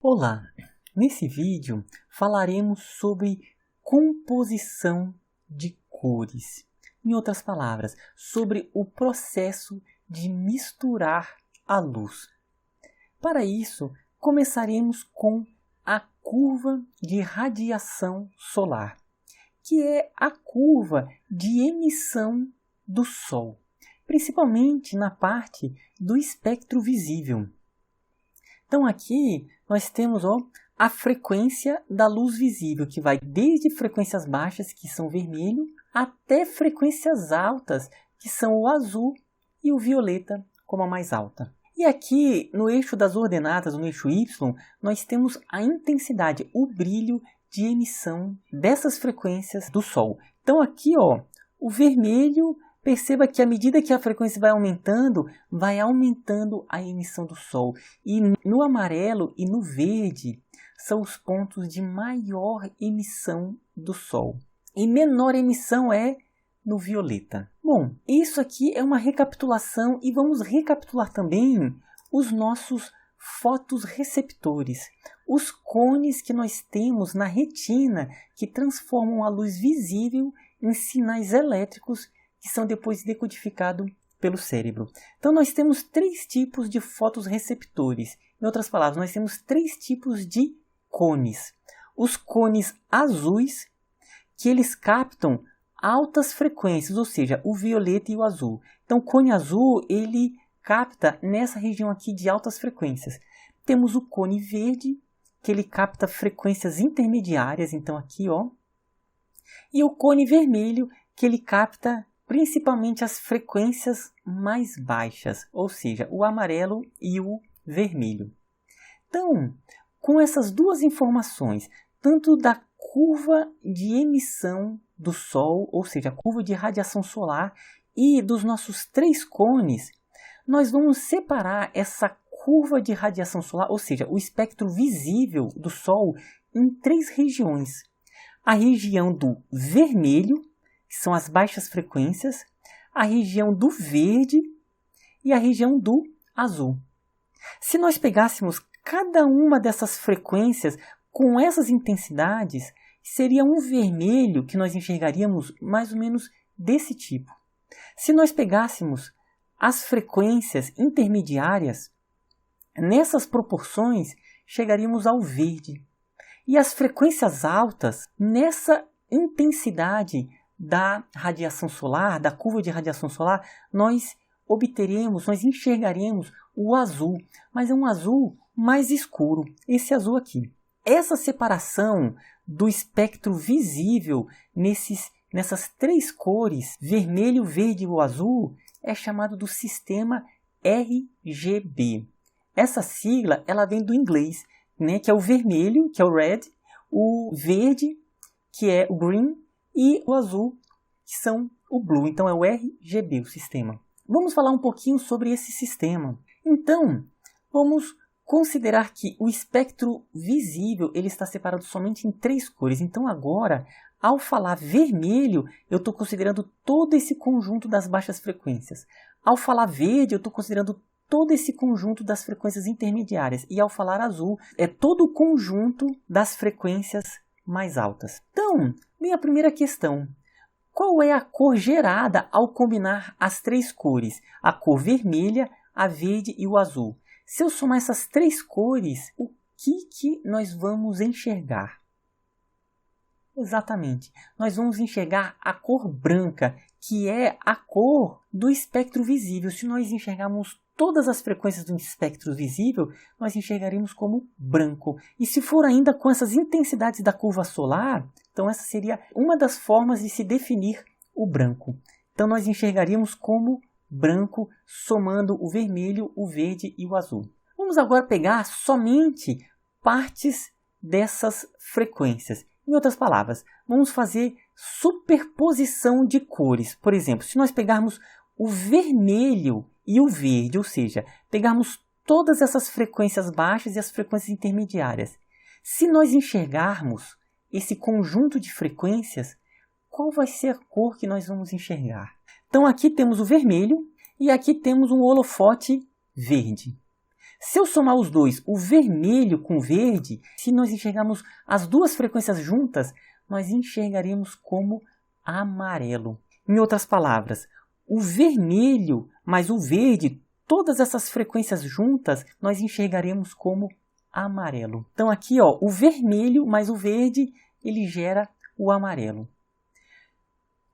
Olá! Nesse vídeo falaremos sobre composição de cores. Em outras palavras, sobre o processo de misturar a luz. Para isso, começaremos com a curva de radiação solar, que é a curva de emissão do Sol, principalmente na parte do espectro visível. Então aqui nós temos a frequência da luz visível, que vai desde frequências baixas, que são vermelho, até frequências altas, que são o azul e o violeta como a mais alta. E aqui no eixo das ordenadas, no eixo Y, nós temos a intensidade, o brilho de emissão dessas frequências do Sol. Então aqui o vermelho, perceba que à medida que a frequência vai aumentando a emissão do Sol. E no amarelo e no verde são os pontos de maior emissão do Sol. E menor emissão é no violeta. Bom, isso aqui é uma recapitulação e vamos recapitular também os nossos fotorreceptores. Os cones que nós temos na retina que transformam a luz visível em sinais elétricos que são depois decodificados pelo cérebro. Então nós temos 3 tipos de fotorreceptores. Em outras palavras, nós temos 3 tipos de cones. Os cones azuis, que eles captam altas frequências, ou seja, o violeta e o azul. Então o cone azul, ele capta nessa região aqui de altas frequências. Temos o cone verde, que ele capta frequências intermediárias, então aqui, e o cone vermelho, que ele capta principalmente as frequências mais baixas, ou seja, o amarelo e o vermelho. Então, com essas duas informações, tanto da curva de emissão do Sol, ou seja, a curva de radiação solar, e dos nossos 3 cones, nós vamos separar essa curva de radiação solar, ou seja, o espectro visível do Sol, em 3 regiões. A região do vermelho, que são as baixas frequências, a região do verde e a região do azul. Se nós pegássemos cada uma dessas frequências com essas intensidades, seria um vermelho que nós enxergaríamos mais ou menos desse tipo. Se nós pegássemos as frequências intermediárias, nessas proporções chegaríamos ao verde. E as frequências altas, nessa intensidade da radiação solar, da curva de radiação solar, nós enxergaremos o azul, mas é um azul mais escuro, esse azul aqui. Essa separação do espectro visível nessas 3 cores, vermelho, verde e o azul, é chamado do sistema RGB. Essa sigla ela vem do inglês, que é o vermelho, que é o red, o verde, que é o green, e o azul, que são o blue. Então é o RGB, o sistema. Vamos falar um pouquinho sobre esse sistema. Então, vamos considerar que o espectro visível ele está separado somente em 3 cores. Então agora, ao falar vermelho, eu estou considerando todo esse conjunto das baixas frequências. Ao falar verde, eu estou considerando todo esse conjunto das frequências intermediárias. E ao falar azul, é todo o conjunto das frequências mais altas. Então, vem a primeira questão. Qual é a cor gerada ao combinar as 3 cores? A cor vermelha, a verde e o azul. Se eu somar essas 3 cores, o que nós vamos enxergar? Exatamente, nós vamos enxergar a cor branca, que é a cor do espectro visível. Se nós enxergarmos todas as frequências do espectro visível, nós enxergaremos como branco. E se for ainda com essas intensidades da curva solar, então essa seria uma das formas de se definir o branco. Então nós enxergaríamos como branco, somando o vermelho, o verde e o azul. Vamos agora pegar somente partes dessas frequências. Em outras palavras, vamos fazer superposição de cores. Por exemplo, se nós pegarmos o vermelho e o verde, ou seja, pegarmos todas essas frequências baixas e as frequências intermediárias. Se nós enxergarmos esse conjunto de frequências, qual vai ser a cor que nós vamos enxergar? Então aqui temos o vermelho e aqui temos um holofote verde. Se eu somar os dois, o vermelho com o verde, se nós enxergarmos as duas frequências juntas, nós enxergaremos como amarelo. Em outras palavras, o vermelho mais o verde, todas essas frequências juntas, nós enxergaremos como amarelo. Então aqui, ó, o vermelho mais o verde, ele gera o amarelo.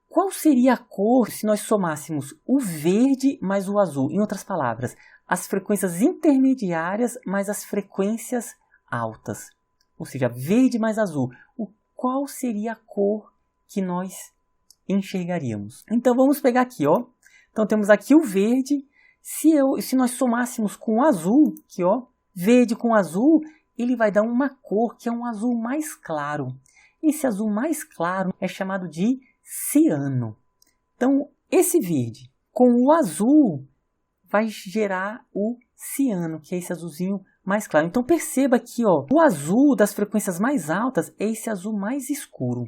Qual seria a cor se nós somássemos o verde mais o azul? Em outras palavras, as frequências intermediárias mais as frequências altas. Ou seja, verde mais azul. Qual seria a cor que nós enxergaríamos? Então vamos pegar aqui, ó. Então temos aqui o verde. Se nós somássemos com o azul, aqui, ó, verde com azul, ele vai dar uma cor que é um azul mais claro. Esse azul mais claro é chamado de ciano. Então, esse verde com o azul vai gerar o ciano, que é esse azulzinho mais claro. Então, perceba aqui, ó, o azul das frequências mais altas é esse azul mais escuro.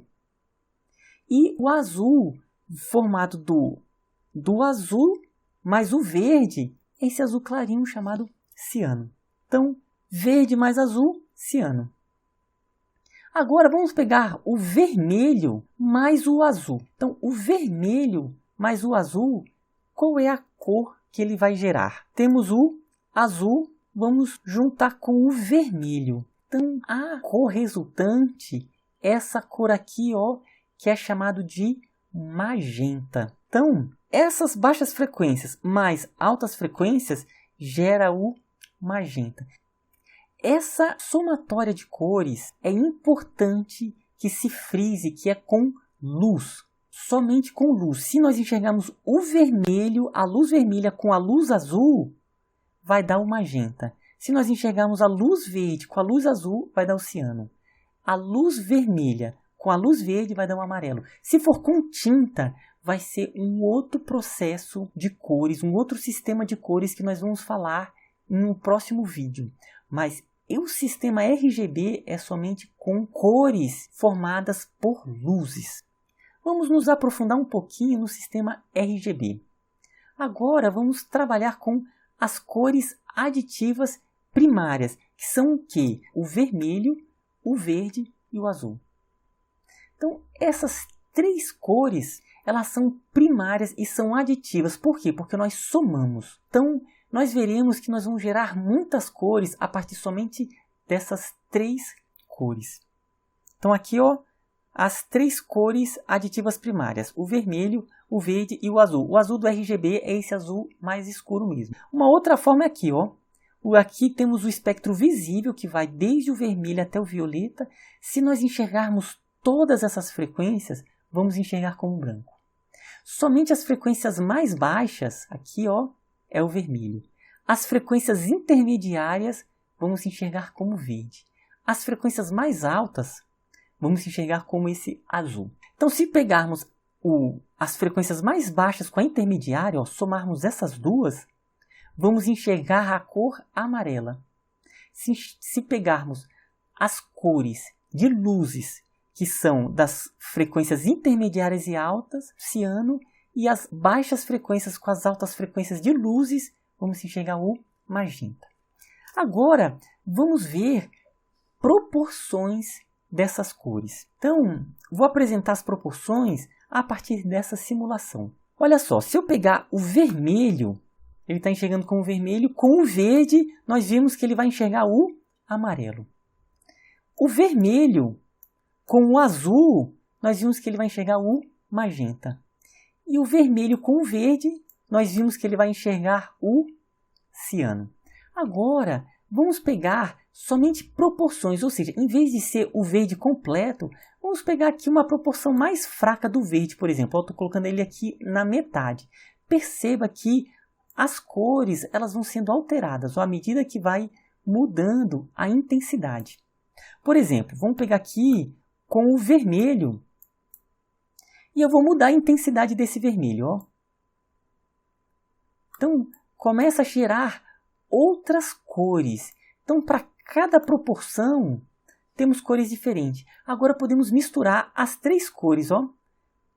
E o azul formado do azul mais o verde é esse azul clarinho chamado ciano. Então, verde mais azul, ciano. Agora vamos pegar o vermelho mais o azul. Então, o vermelho mais o azul, qual é a cor que ele vai gerar? Temos o azul, vamos juntar com o vermelho. Então, a cor resultante, essa cor aqui, ó, que é chamado de magenta. Então, essas baixas frequências mais altas frequências gera o magenta. Essa somatória de cores é importante que se frise que é com luz, somente com luz. Se nós enxergarmos o vermelho, a luz vermelha com a luz azul, vai dar o magenta. Se nós enxergarmos a luz verde com a luz azul, vai dar o ciano. A luz vermelha com a luz verde vai dar o amarelo. Se for com tinta, vai ser um outro processo de cores, um outro sistema de cores que nós vamos falar em um próximo vídeo. Mas o sistema RGB é somente com cores formadas por luzes. Vamos nos aprofundar um pouquinho no sistema RGB. Agora vamos trabalhar com as cores aditivas primárias, que são o quê? O vermelho, o verde e o azul. Então, essas três cores, elas são primárias e são aditivas. Por quê? Porque nós somamos. Então, nós veremos que nós vamos gerar muitas cores a partir somente dessas três cores. Então aqui, ó, as três cores aditivas primárias, o vermelho, o verde e o azul. O azul do RGB é esse azul mais escuro mesmo. Uma outra forma é aqui, ó. Aqui temos o espectro visível, que vai desde o vermelho até o violeta. Se nós enxergarmos todas essas frequências, vamos enxergar como branco. Somente as frequências mais baixas, aqui, ó, é o vermelho. As frequências intermediárias vamos enxergar como verde. As frequências mais altas vamos enxergar como esse azul. Então, se pegarmos as frequências mais baixas com a intermediária, ó, somarmos essas duas, vamos enxergar a cor amarela. Se pegarmos as cores de luzes, que são das frequências intermediárias e altas, ciano, e as baixas frequências com as altas frequências de luzes, vamos enxergar o magenta. Agora, vamos ver proporções dessas cores. Então, vou apresentar as proporções a partir dessa simulação. Olha só, se eu pegar o vermelho, ele está enxergando como vermelho, com o verde, nós vimos que ele vai enxergar o amarelo. O vermelho com o azul, nós vimos que ele vai enxergar o magenta. E o vermelho com o verde, nós vimos que ele vai enxergar o ciano. Agora, vamos pegar somente proporções, ou seja, em vez de ser o verde completo, vamos pegar aqui uma proporção mais fraca do verde, por exemplo. Eu estou colocando ele aqui na metade. Perceba que as cores elas vão sendo alteradas à medida que vai mudando a intensidade. Por exemplo, vamos pegar aqui com o vermelho. E eu vou mudar a intensidade desse vermelho. Ó. Então, começa a gerar outras cores. Então, para cada proporção, temos cores diferentes. Agora, podemos misturar as três cores. Ó.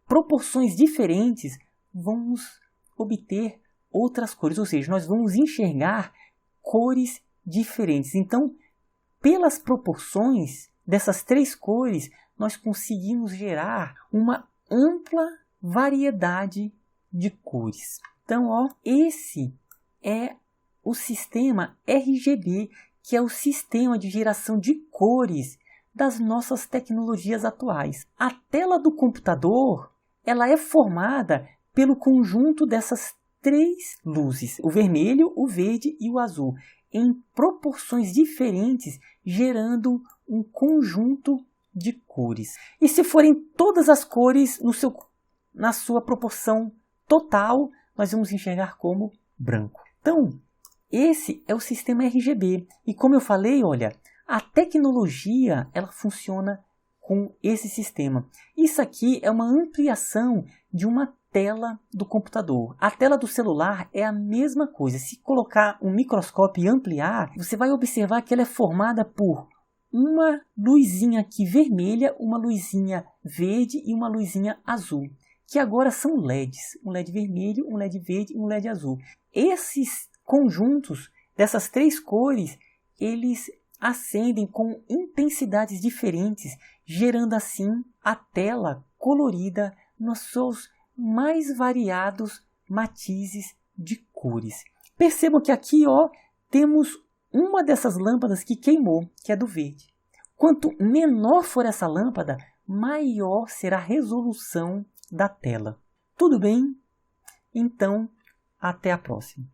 Proporções diferentes, vamos obter outras cores. Ou seja, nós vamos enxergar cores diferentes. Então, pelas proporções dessas 3 cores, nós conseguimos gerar uma ampla variedade de cores. Então, esse é o sistema RGB, que é o sistema de geração de cores das nossas tecnologias atuais. A tela do computador, ela é formada pelo conjunto dessas 3 luzes, o vermelho, o verde e o azul, em proporções diferentes, gerando um conjunto de cores. E se forem todas as cores na sua proporção total, nós vamos enxergar como branco. Então, esse é o sistema RGB. E como eu falei, olha, a tecnologia ela funciona com esse sistema. Isso aqui é uma ampliação de uma tela do computador. A tela do celular é a mesma coisa. Se colocar um microscópio e ampliar, você vai observar que ela é formada por uma luzinha aqui vermelha, uma luzinha verde e uma luzinha azul, que agora são LEDs. Um LED vermelho, um LED verde e um LED azul. Esses conjuntos dessas 3 cores, eles acendem com intensidades diferentes, gerando assim a tela colorida nos seus mais variados matizes de cores. Percebam que aqui temos uma dessas lâmpadas que queimou, que é do verde. Quanto menor for essa lâmpada, maior será a resolução da tela. Tudo bem? Então, até a próxima.